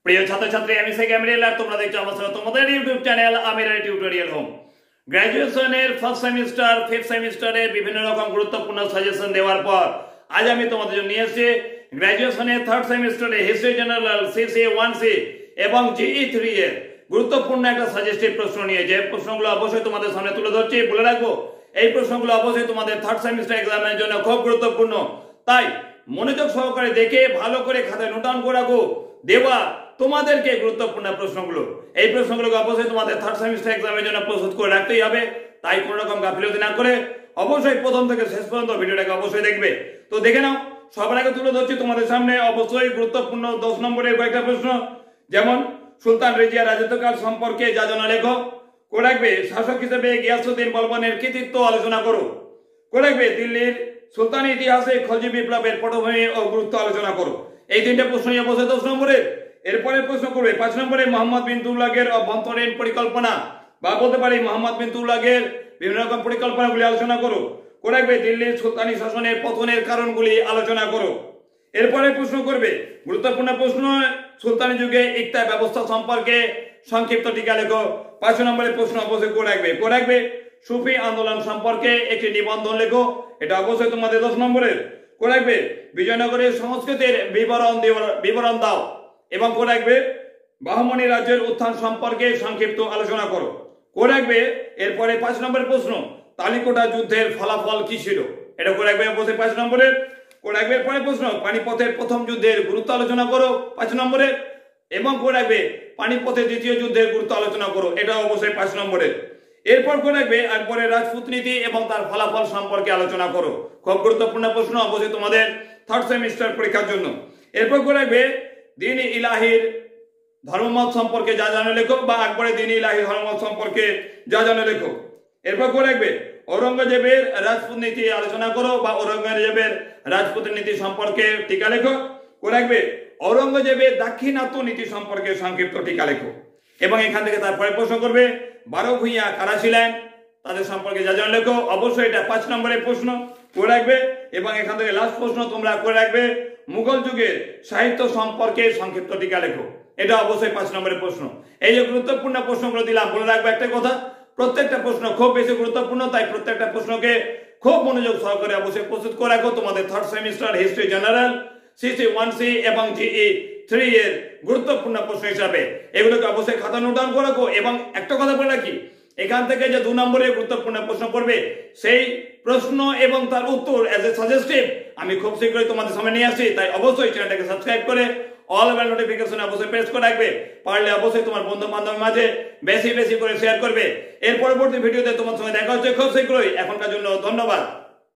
প্রিয় ছাত্রছাত্রী, আমি শেখ আমিরুল আর তোমরা দেখছো আমার তোমাদের ইউটিউব চ্যানেল আমিরের টিউটোরিয়াল হোম। গ্র্যাজুয়েশনের ফার্স্ট সেমিস্টার, ফিফথ সেমিস্টারে বিভিন্ন রকম গুরুত্বপূর্ণ সাজেশন দেওয়ার পর আজ আমি তোমাদের জন্য নিয়ে এসেছি গ্র্যাজুয়েশনের থার্ড সেমিস্টারে হিস্ট্রি জেনারেল সিসি 1C এবং জিই 3 এর গুরুত্বপূর্ণ একটা সাজেস্টিভ প্রশ্ন নিয়ে, যে প্রশ্নগুলো অবশ্যই তোমাদের সামনে তুলে ধরছি। বলে রাখবো, এই প্রশ্নগুলো অবশ্যই তোমাদের থার্ড সেমিস্টার এক্সামের জন্য খুব গুরুত্বপূর্ণ, তাই মনোযোগ সহকারে দেখে ভালো করে খাতায় নোট ডাউন করে রাখো। দেওয়া তোমাদেরকে গুরুত্বপূর্ণ প্রশ্নগুলো, এই প্রশ্নগুলোকে অবশ্যই তোমাদের থার্ড সেমিস্টার এক্সামের জন্য প্রস্তুত করে রাখতেই হবে। তাই কোনো রকম গাফিলতি না করে অবশ্যই প্রথম থেকে শেষ পর্যন্ত ভিডিওটাকে অবশ্যই দেখবে। তো দেখে নাও, সবার আগে তুলে ধরছি তোমাদের সামনে অবশ্যই গুরুত্বপূর্ণ 10 নম্বরের কয়েকটা প্রশ্ন। যেমন সুলতান রেজিয়া রাজত্বকাল সম্পর্কে যা জানা লেখো। করে রাখবে শাসক হিসেবে গিয়াসউদ্দিন বলবনের কৃতিত্ব আলোচনা করো। করে রাখবে দিল্লির সুলতানি ইতিহাসে খলজি বিপ্লবের পটভূমি ও গুরুত্ব আলোচনা করো। এই তিনটে প্রশ্নই অবশ্যই 10 নম্বরের। এরপরে প্রশ্ন করবে 5 নম্বরে মোহাম্মদ বিন তুগলকের অভ্যন্তরীণ পরিকল্পনা, বা বলতে পারি মোহাম্মদ বিন তুগলকের বিভিন্ন রকম পরিকল্পনাগুলি আলোচনা করো। করে রাখবে দিল্লির সুলতানি শাসনের পতনের কারণগুলি আলোচনা করো। এরপরে প্রশ্ন করবে গুরুত্বপূর্ণ প্রশ্ন, সুলতানি যুগে ইকতা ব্যবস্থা সম্পর্কে সংক্ষিপ্ত টিকা লেখো। 5 নম্বরের প্রশ্ন অবশ্যই করে রাখবে সুফি আন্দোলন সম্পর্কে একটি নিবন্ধন লেখো। এটা অবশ্যই তোমাদের 10 নম্বরের। করে রাখবে বিজয়নগরের সংস্কৃতির বিবরণ দাও, এবং করে রাখবে বাহমনি রাজ্যের উত্থান সম্পর্কে সংক্ষিপ্ত আলোচনা করো। করে রাখবে এরপরে 5 নম্বরের প্রশ্ন, তালিকোটা যুদ্ধের ফলাফল কি ছিল। এটা করে রাখবে অবশ্যই 5 নম্বরের। করে রাখবে পরের প্রশ্ন, পানিপথের প্রথম যুদ্ধের গুরুত্ব আলোচনা করো 5 নম্বরের, এবং করে রাখবে পানিপথের দ্বিতীয় যুদ্ধের গুরুত্ব আলোচনা করো। এটা অবশ্যই 5 নম্বরের। এরপর করে রাখবে আকবরের রাজপুত নীতি এবং তার ফলাফল সম্পর্কে আলোচনা করো। খুব গুরুত্বপূর্ণ প্রশ্ন অবশ্যই তোমাদের থার্ড সেমিস্টার পরীক্ষার জন্য। এরপর করে রাখবে দ্বীন ইলাহির ধর্মমত সম্পর্কে যা জানো লেখো, বা আকবরের দ্বীন ইলাহির ধর্মমত সম্পর্কে যা জানো লেখো। এরপর করে রাখবে ঔরঙ্গজেবের রাজপুত নীতি আলোচনা করো, বা ঔরঙ্গজেবের রাজপুত নীতি সম্পর্কে টিকা লেখো। করে রাখবে ঔরঙ্গজেবের দাক্ষিণাত্য নীতি সম্পর্কে সংক্ষিপ্ত টিকা লেখো। এবং এখান থেকে তারপরে প্রশ্ন করবে 12 ভূঁইয়া কারা ছিলেন, তাদের সম্পর্কে যা জানো লেখো। অবশ্যই এটা 5 নম্বরের প্রশ্ন করে রাখবে। এবং এখান থেকে লাস্ট প্রশ্ন তোমরা করে রাখবে মুঘল যুগের সাহিত্য সম্পর্কে সংক্ষিপ্ত টিকা লেখো। এটা অবশ্যই 5 নম্বরের প্রশ্ন। এই যে গুরুত্বপূর্ণ প্রশ্নগুলো দিলাম, বলে রাখবে একটা কথা, প্রত্যেকটা প্রশ্ন খুব বেশি গুরুত্বপূর্ণ, তাই প্রত্যেকটা প্রশ্নকে খুব মনোযোগ সহকারে অবশ্যই প্রস্তুত করে রাখো তোমাদের third semester history general CC 1C এবং জিই 3 এর গুরুত্বপূর্ণ প্রশ্ন হিসাবে। এগুলোকে অবশ্যই খাতা নোট ডাউন করে রাখো। এবং একটা কথা বলে রাখি, এখান থেকে যে 2 নম্বরের গুরুত্বপূর্ণ প্রশ্ন পড়বে, সেই প্রশ্ন এবং তার উত্তর এজ এ সাজেস্টিভ আমি খুব শীঘ্রই তোমাদের সামনে নিয়ে আসি। তাই অবশ্যই চ্যানেলটাকে সাবস্ক্রাইব করে অল বেল নোটিফিকেশন অবশ্যই প্রেস করে রাখবে। পারলে অবশ্যই তোমার বন্ধু বান্ধবের মাঝে বেশি বেশি করে শেয়ার করবে। এর পরবর্তী ভিডিওতে তোমার সঙ্গে দেখা হচ্ছে খুব শীঘ্রই। এখনকার জন্য ধন্যবাদ।